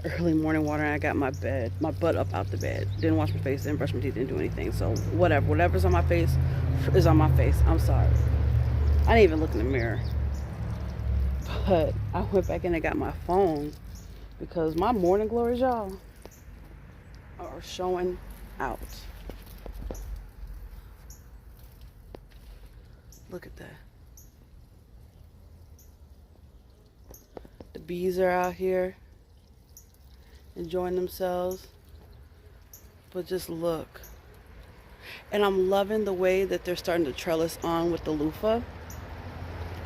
early morning water and I got my butt up out the bed. Didn't wash my face, didn't brush my teeth, didn't do anything. So whatever's on my face is on my face. I'm sorry. I didn't even look in the mirror. But I went back in and got my phone because my morning glories, y'all, are showing out. Look at that. The bees are out here enjoying themselves. But just look. And I'm loving the way that they're starting to trellis on with the loofah.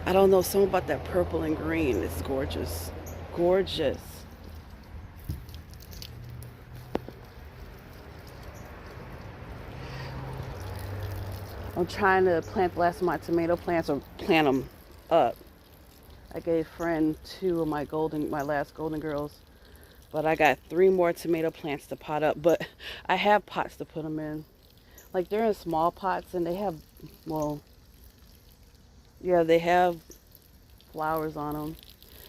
I don't know, something about that purple and green. It's gorgeous. Gorgeous. I'm trying to plant the last of my tomato plants or plant them up. I gave a friend two of my last golden girls, but I got three more tomato plants to pot up. But I have pots to put them in. Like they're in small pots and they have, well, yeah, they have flowers on them.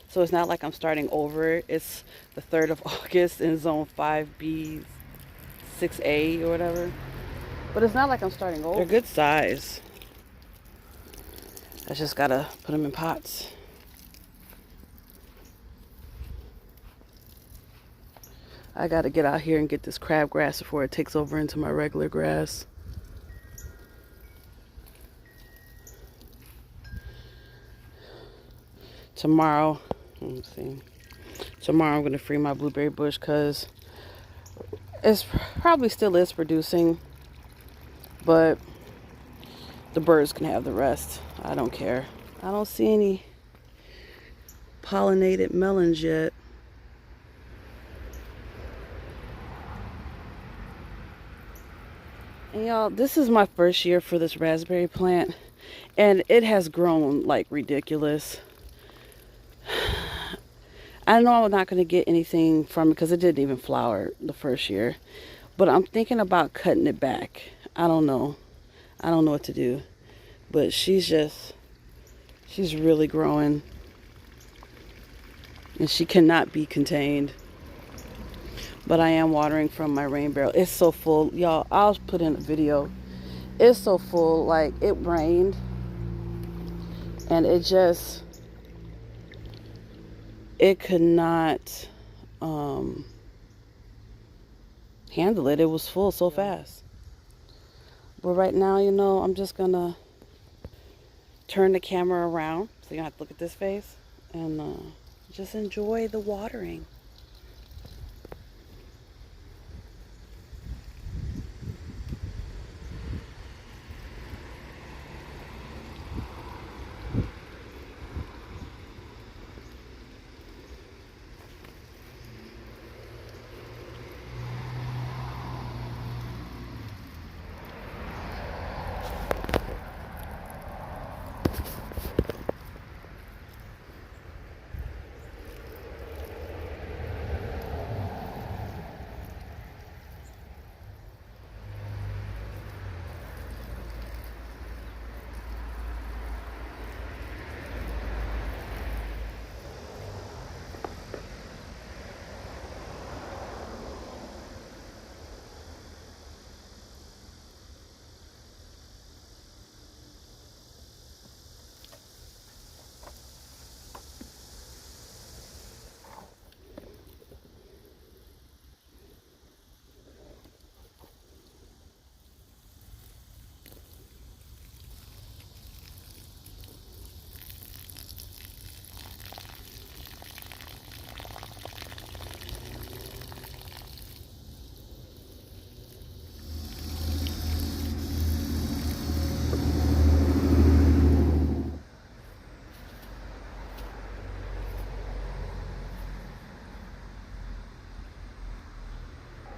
So it's not like I'm starting over. It's the 3rd of August in zone 5B, 6A or whatever. But it's not like I'm starting over. They're good size. I just gotta put them in pots. I gotta get out here and get this crabgrass before it takes over into my regular grass. Tomorrow, let's see. Tomorrow I'm gonna free my blueberry bush because it's probably still is producing, but the birds can have the rest. I don't care. I don't see any pollinated melons yet. And y'all, this is my first year for this raspberry plant, and it has grown like ridiculous. I know I'm not going to get anything from it because it didn't even flower the first year. But I'm thinking about cutting it back. I don't know. I don't know what to do. But she's really growing. And she cannot be contained. But I am watering from my rain barrel. It's so full. Y'all, I'll put in a video. It's so full. Like, it rained. And it could not handle it. It was full so fast. But right now, I'm just gonna turn the camera around so you don't have to look at this face and just enjoy the watering.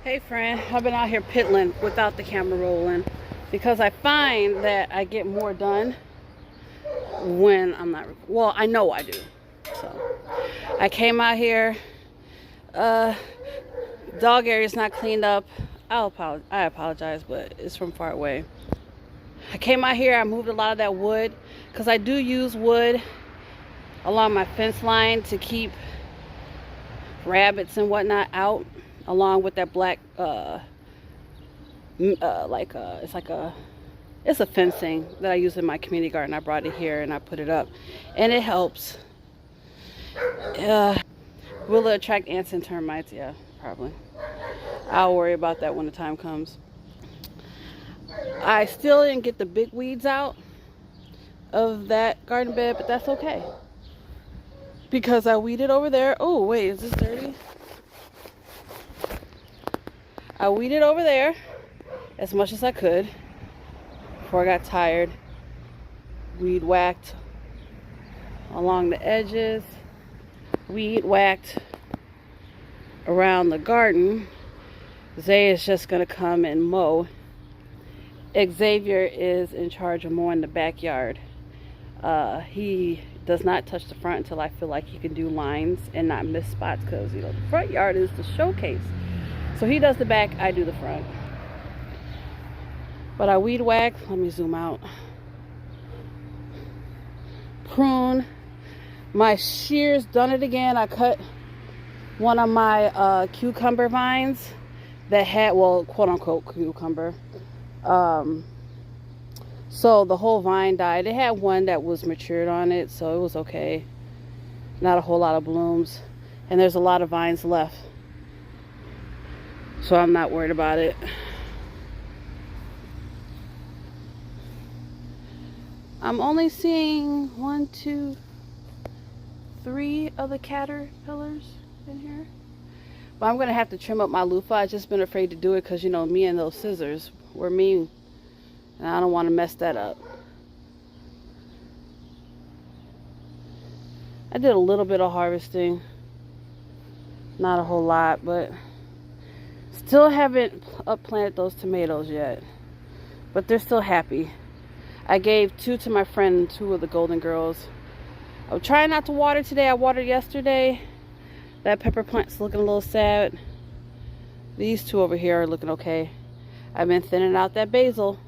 Hey friend, I've been out here piddling without the camera rolling because I find that I get more done when I'm not, well, I know I do. So I came out here, dog area is not cleaned up. I apologize, but it's from far away. I came out here, I moved a lot of that wood because I do use wood along my fence line to keep rabbits and whatnot out, along with that black it's a fencing that I use in my community garden. I brought it here and I put it up, and it helps. Will it attract ants and termites? Yeah, probably. I'll worry about that when the time comes. I still didn't get the big weeds out of that garden bed, but that's okay, because I weeded over there. Oh wait, is this dirty? I weeded over there as much as I could before I got tired. Weed whacked along the edges, weed whacked around the garden. Zay is just gonna come and mow. Xavier is in charge of mowing the backyard. He does not touch the front until I feel like he can do lines and not miss spots, because the front yard is the showcase. So he does the back, I do the front. But I weed whack. Let me zoom out. Prune. My shears done it again. I cut one of my cucumber vines that had, well, quote unquote cucumber. So the whole vine died. It had one that was matured on it, so it was okay. Not a whole lot of blooms. And there's a lot of vines left, so I'm not worried about it. I'm only seeing 1, 2, 3 of the caterpillars in here. But I'm going to have to trim up my loofah. I've just been afraid to do it because, me and those scissors were mean. And I don't want to mess that up. I did a little bit of harvesting. Not a whole lot, but still haven't planted those tomatoes yet. But they're still happy. I gave 2 to my friend, 2 of the golden girls. I'm trying not to water today. I watered yesterday. That pepper plant's looking a little sad. These 2 over here are looking okay. I've been thinning out that basil.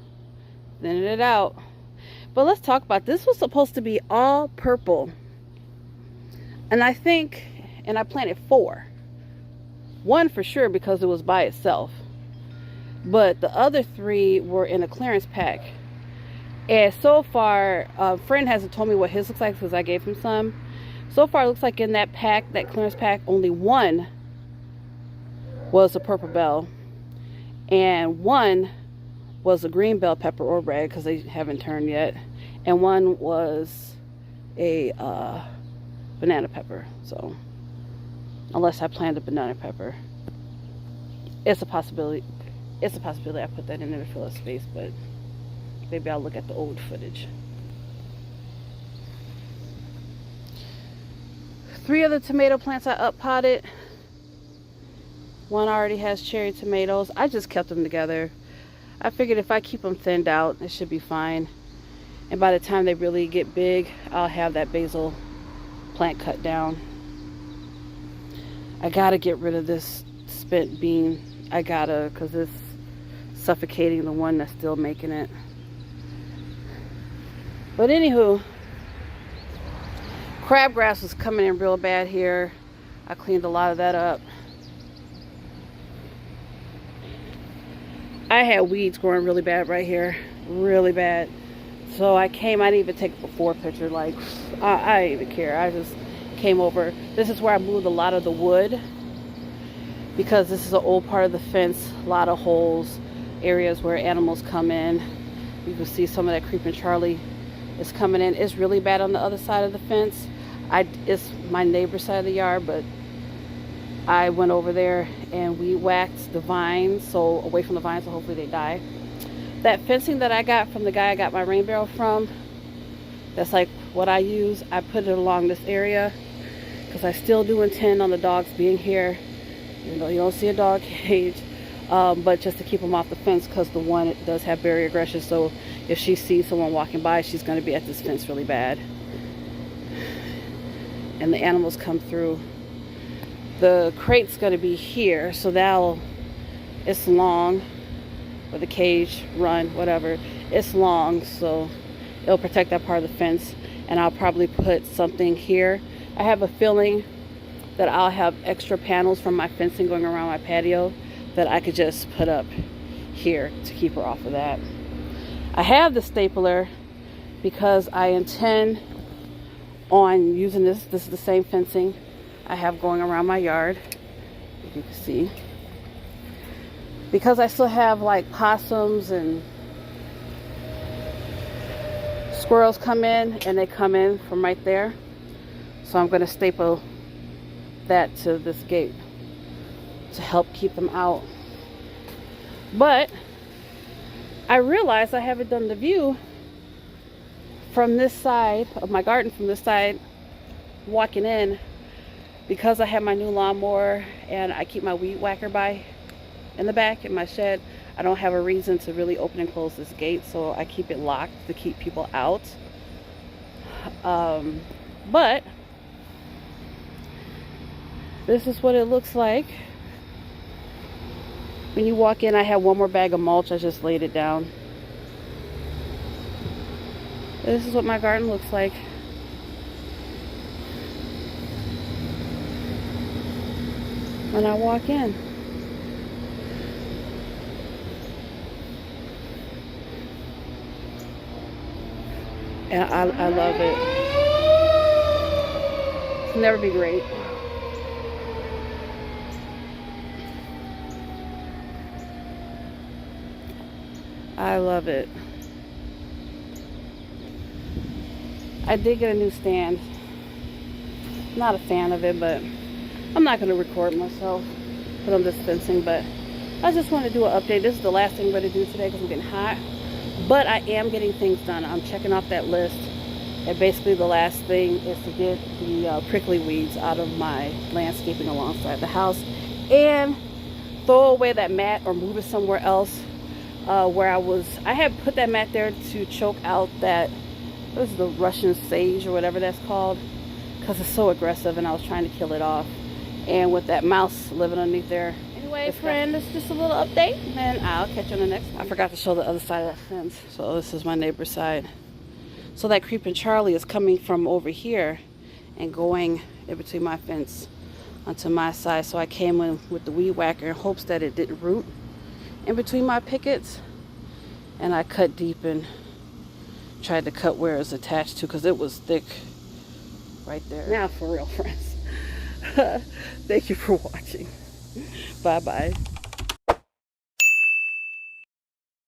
Thinning it out. But let's talk about this. Was supposed to be all purple. And I planted 4. 1 for sure because it was by itself. But the other 3 were in a clearance pack. And so far, a friend hasn't told me what his looks like because I gave him some. So far, it looks like in that pack, that clearance pack, only 1 was a purple bell. And 1 was a green bell pepper or red, because they haven't turned yet. And 1 was a banana pepper. So, unless I planted a banana pepper. It's a possibility. It's a possibility I put that in there to fill up space, but maybe I'll look at the old footage. 3 of the tomato plants I up potted. 1 already has cherry tomatoes. I just kept them together. I figured if I keep them thinned out, it should be fine. And by the time they really get big, I'll have that basil plant cut down. I gotta get rid of this spent bean. I gotta, because it's suffocating the one that's still making it. But anywho, crabgrass was coming in real bad here. I cleaned a lot of that up. I had weeds growing really bad right here. Really bad. So I didn't even take a before picture. Like, I didn't even care. I just came over. This is where I moved a lot of the wood, because this is an old part of the fence. A lot of holes, areas where animals come in. You can see some of that creeping Charlie is coming in. It's really bad on the other side of the fence. It's my neighbor's side of the yard, but I went over there and we whacked the vines, so away from the vines, so hopefully they die. That fencing that I got from the guy I got my rain barrel from, that's like what I use. I put it along this area because I still do intend on the dogs being here. You don't see a dog cage, but just to keep them off the fence, because the one, it does have barrier aggression. So if she sees someone walking by, she's going to be at this fence really bad. And the animals come through. The crate's going to be here, so it's long, or the cage, run, whatever. It's long, so it'll protect that part of the fence. And I'll probably put something here. I have a feeling that I'll have extra panels from my fencing going around my patio that I could just put up here to keep her off of that. I have the stapler because I intend on using this. This is the same fencing I have going around my yard, as you can see. Because I still have like possums and squirrels come in, and they come in from right there. So I'm going to staple that to this gate to help keep them out. But I realized I haven't done the view from this side of my garden, from this side walking in, because I have my new lawnmower and I keep my weed whacker by in the back in my shed. I don't have a reason to really open and close this gate, so I keep it locked to keep people out. But this is what it looks like when you walk in. I have one more bag of mulch. I just laid it down. This is what my garden looks like. When I walk in. And I love it. It'll never be great. I love it. I did get a new stand. Not a fan of it, but I'm not going to record myself put on this fencing, but I just want to do an update. This is the last thing I'm going to do today because I'm getting hot. But I am getting things done. I'm checking off that list. And basically the last thing is to get the prickly weeds out of my landscaping alongside the house. And throw away that mat or move it somewhere else. Where I had put that mat there to choke out that, what is the Russian sage or whatever that's called. Because it's so aggressive and I was trying to kill it off. And with that mouse living underneath there. Anyway, friend, it's just a little update, and I'll catch you on the next one. I forgot to show the other side of that fence. So this is my neighbor's side. So that creeping Charlie is coming from over here and going in between my fence onto my side. So I came in with the weed whacker in hopes that it didn't root in between my pickets. And I cut deep and tried to cut where it's attached to because it was thick right there. Now for real, friends. Thank you for watching. Bye-bye.